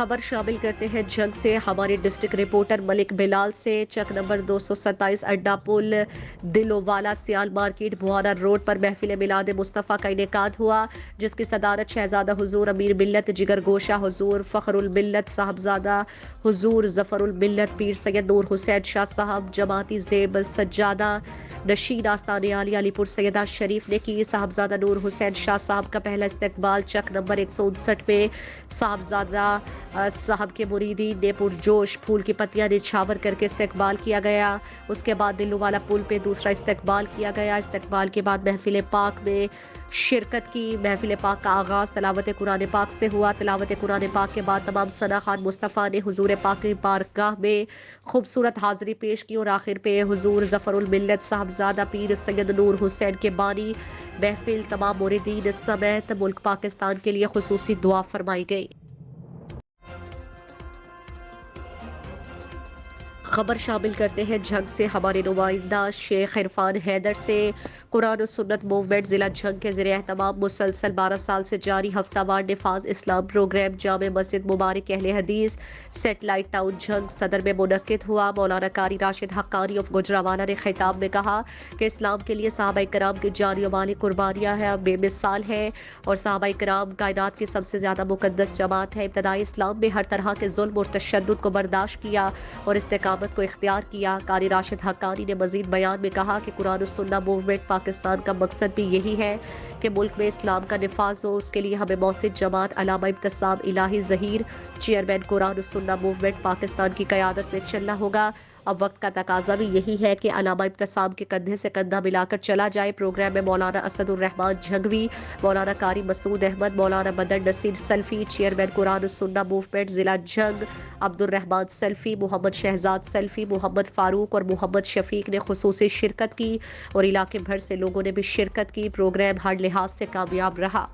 خبر شامل کرتے ہیں جنگ سے ہمارے ڈسٹرکٹ رپورٹر ملک بلال سے۔ چک نمبر 227 اڈا پل دلووالا سیال مارکیٹ بھوانا روڈ پر محفل میلاد مصطفیٰ کا انعقاد ہوا، جس کی صدارت شہزادہ حضور امیر ملت جگر گوشہ حضور فخر الملت صاحبزادہ حضور ظفر الملت پیر سید نور حسین شاہ صاحب جماعتی زیب سجادہ نشین آستان عالیہ علی پور سیدہ شریف نے کی۔ صاحبزادہ نور حسین شاہ صاحب کا پہلا استقبال چک نمبر 159 میں صاحبزادہ صاحب کے مریدین نے پرجوش پھول کی پتیاں نچھاور کر کے استقبال کیا گیا۔ اس کے بعد دلو والا پل پہ دوسرا استقبال کیا گیا۔ استقبال کے بعد محفل پاک میں شرکت کی۔ محفل پاک کا آغاز تلاوت قرآن پاک سے ہوا۔ تلاوت قرآن پاک کے بعد تمام ثنا خوان مصطفیٰ نے حضور پاک کی بارگاہ میں خوبصورت حاضری پیش کی اور آخر پہ حضور ظفر الملت صاحبزادہ پیر سید نور حسین کے بانی محفل تمام موردین سمیت ملک پاکستان کے لیے خصوصی دعا فرمائی گئی۔ خبر شامل کرتے ہیں جھنگ سے ہمارے نمائندہ شیخ عرفان حیدر سے۔ قرآن و سنت موومنٹ ضلع جھنگ کے زیر اہتمام مسلسل 12 سال سے جاری ہفتہ وار نفاذ اسلام پروگرام جامع مسجد مبارک اہل حدیث سیٹلائٹ ٹاؤن جھنگ صدر میں منعقد ہوا۔ مولانا قاری راشد حقانی آف گجرانوالہ نے خطاب میں کہا کہ اسلام کے لیے صحابہ کرام کی جانی و مالی قربانیاں ہیں بے مثال ہے اور صحابہ کرام کائنات کی سب سے زیادہ مقدس جماعت ہے۔ ابتدائی اسلام میں ہر طرح کے ظلم اور تشدد کو برداشت کیا اور استقامت کو اختیار کیا۔ قاری راشد حقانی نے مزید بیان میں کہا کہ قرآن و سنت موومنٹ پاکستان کا مقصد بھی یہی ہے کہ ملک میں اسلام کا نفاذ ہو۔ اس کے لیے ہمیں موثق جماعت علامہ ابتسام الہی ظہیر چیئرمین قرآن و سنت موومنٹ پاکستان کی قیادت میں چلنا ہوگا۔ اب وقت کا تقاضا بھی یہی ہے کہ علامہ ابتسام کے کندھے سے کندھا ملا کر چلا جائے۔ پروگرام میں مولانا اسد الرحمان جھنگوی، مولانا قاری مسعود احمد، مولانا مدن نصیر سلفی چیئرمین قرآن و سنت موومنٹ ضلع جھنگ، عبد الرحمان سلفی، محمد شہزاد سلفی، محمد فاروق اور محمد شفیق نے خصوصی شرکت کی اور علاقے بھر سے لوگوں نے بھی شرکت کی۔ پروگرام ہر لحاظ سے کامیاب رہا۔